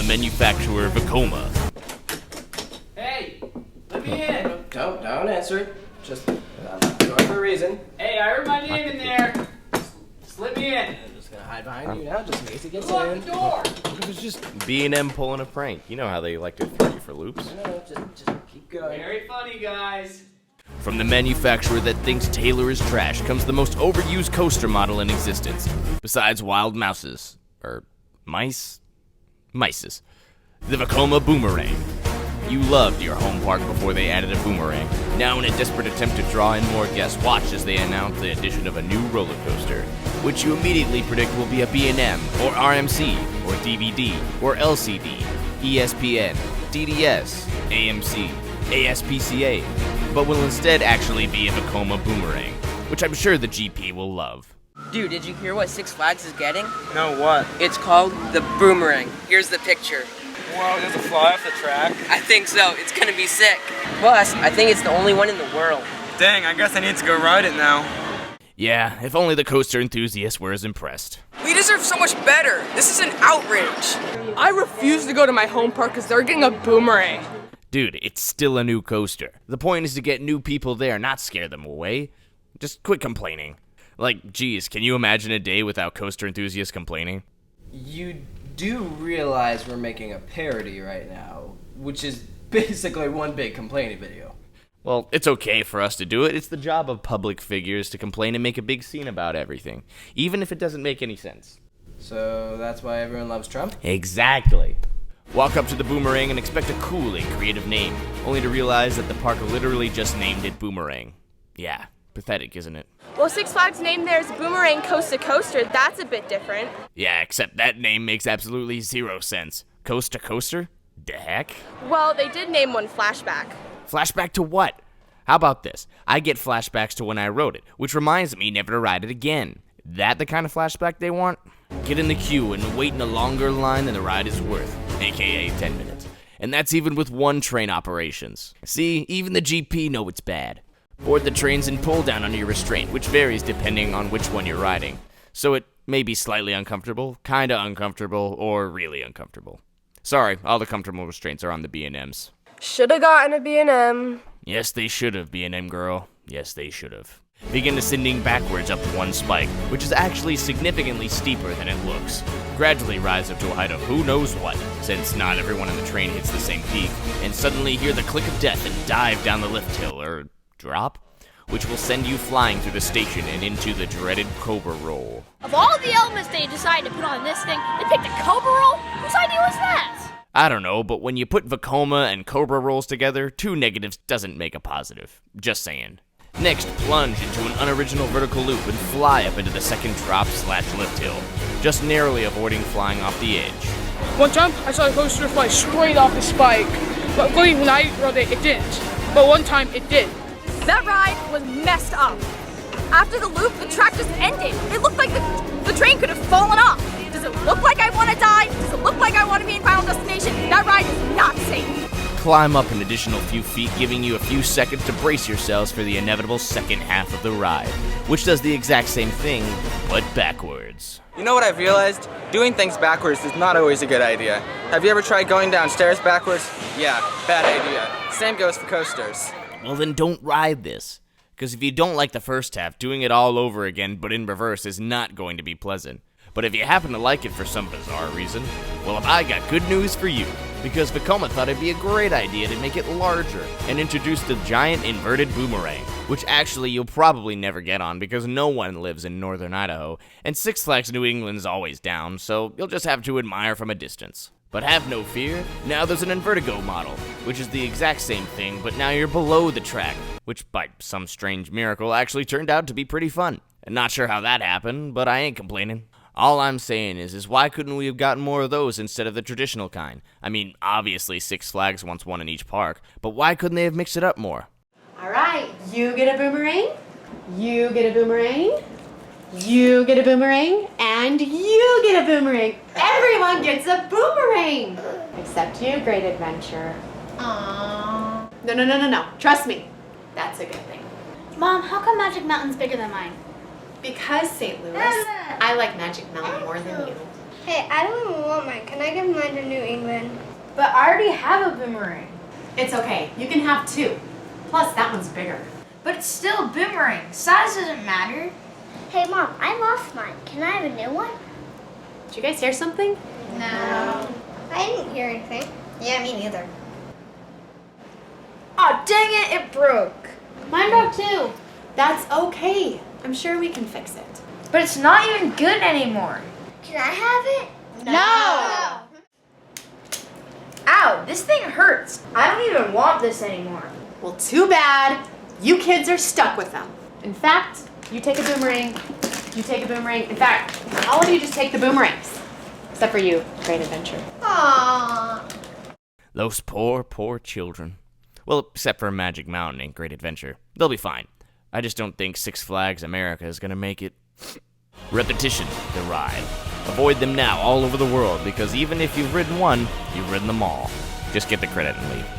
manufacturer Vekoma. Hey, let me in. Don't answer. Just going for a reason. Hey, I heard my name in there. Just let me in. I'm just gonna hide behind you now, just in case he gets Lock in. the door. It was just B&M pulling a prank. You know how they like to throw you for loops. No, just keep going. Very funny, guys. From the manufacturer that thinks Taylor is trash comes the most overused coaster model in existence, besides wild mouses. Or mice? Mices. The Vekoma Boomerang. You loved your home park before they added a boomerang. Now in a desperate attempt to draw in more guests, watch as they announce the addition of a new roller coaster, which you immediately predict will be a B&M, or RMC, or DVD, or LCD, ESPN, DDS, AMC, ASPCA, but will instead actually be a Vekoma Boomerang, which I'm sure the GP will love. Dude, did you hear what Six Flags is getting? No, what? It's called the Boomerang. Here's the picture. Whoa, does it fly off the track? I think so. It's gonna be sick. Plus, I think it's the only one in the world. Dang, I guess I need to go ride it now. Yeah, if only the coaster enthusiasts were as impressed. We deserve so much better. This is an outrage. I refuse to go to my home park because they're getting a boomerang. Dude, it's still a new coaster. The point is to get new people there, not scare them away. Just quit complaining. Like, geez, can you imagine a day without coaster enthusiasts complaining? You do realize we're making a parody right now, which is basically one big complaining video. Well, it's okay for us to do it. It's the job of public figures to complain and make a big scene about everything, even if it doesn't make any sense. So that's why everyone loves Trump? Exactly. Walk up to the Boomerang and expect a cool and creative name, only to realize that the park literally just named it Boomerang. Yeah, pathetic, isn't it? Well, Six Flags named theirs Boomerang Coast to Coaster. That's a bit different. Yeah, except that name makes absolutely zero sense. Coast to Coaster? The heck? Well, they did name one Flashback. Flashback to what? How about this? I get flashbacks to when I wrote it, which reminds me never to write it again. That the kind of flashback they want? Get in the queue and wait in a longer line than the ride is worth, aka 10 minutes. And that's even with one train operations. See, even the GP know it's bad. Board the trains and pull down under your restraint, which varies depending on which one you're riding. So it may be slightly uncomfortable, kinda uncomfortable, or really uncomfortable. Sorry, all the comfortable restraints are on the B&Ms. Should've gotten a B&M. Yes, they should've, B&M girl. Yes, they should've. Begin ascending backwards up one spike, which is actually significantly steeper than it looks. Gradually rise up to a height of who knows what, since not everyone in the train hits the same peak, and suddenly hear the click of death and dive down the lift hill, or drop, which will send you flying through the station and into the dreaded Cobra Roll. Of all the elements they decided to put on this thing, they picked a Cobra Roll? Whose idea was that? I don't know, but when you put Vekoma and Cobra Rolls together, two negatives doesn't make a positive. Just saying. Next, plunge into an unoriginal vertical loop and fly up into the second drop/lift hill, just narrowly avoiding flying off the edge. One time, I saw a coaster fly straight off the spike. But when I rode it, it didn't. But one time, it did. That ride was messed up. After the loop, the track just ended. It looked like the train could have fallen off. Does it look like I want to die? Does it look like I want to be in Final Destination? That ride is not safe. Climb up an additional few feet, giving you a few seconds to brace yourselves for the inevitable second half of the ride, which does the exact same thing, but backwards. You know what I've realized? Doing things backwards is not always a good idea. Have you ever tried going downstairs backwards? Yeah, bad idea. Same goes for coasters. Well then don't ride this, because if you don't like the first half, doing it all over again but in reverse is not going to be pleasant. But if you happen to like it for some bizarre reason, well, I got good news for you, because Vekoma thought it'd be a great idea to make it larger and introduce the giant inverted boomerang, which actually you'll probably never get on because no one lives in northern Idaho, and Six Flags New England's always down, so you'll just have to admire from a distance. But have no fear, now there's an Invertigo model, which is the exact same thing, but now you're below the track, which by some strange miracle actually turned out to be pretty fun. And not sure how that happened, but I ain't complaining. All I'm saying is why couldn't we have gotten more of those instead of the traditional kind? I mean, obviously Six Flags wants one in each park, but why couldn't they have mixed it up more? All right, you get a boomerang, you get a boomerang, you get a boomerang, and you get a boomerang. Everyone gets a boomerang! Except you, Great Adventure. Aww. No. Trust me. That's a good thing. Mom, how come Magic Mountain's bigger than mine? Because, St. Louis, I like Magic Mountain more than you. Hey, I don't even want mine. Can I give mine to New England? But I already have a boomerang. It's okay. You can have 2. Plus, that one's bigger. But it's still a boomerang. Size doesn't matter. Hey, Mom, I lost mine. Can I have a new one? Did you guys hear something? No. I didn't hear anything. Yeah, me neither. Aw, dang it, it broke. Mine broke too. That's okay. I'm sure we can fix it. But it's not even good anymore. Can I have it? No! Ow, this thing hurts. I don't even want this anymore. Well, too bad. You kids are stuck with them. In fact, you take a boomerang. You take a boomerang. In fact, all of you just take the boomerangs. Except for you, Great Adventure. Aww. Those poor, poor children. Well, except for Magic Mountain and Great Adventure. They'll be fine. I just don't think Six Flags America is gonna make it. Repetition, the ride. Avoid them now all over the world, because even if you've ridden one, you've ridden them all. Just get the credit and leave.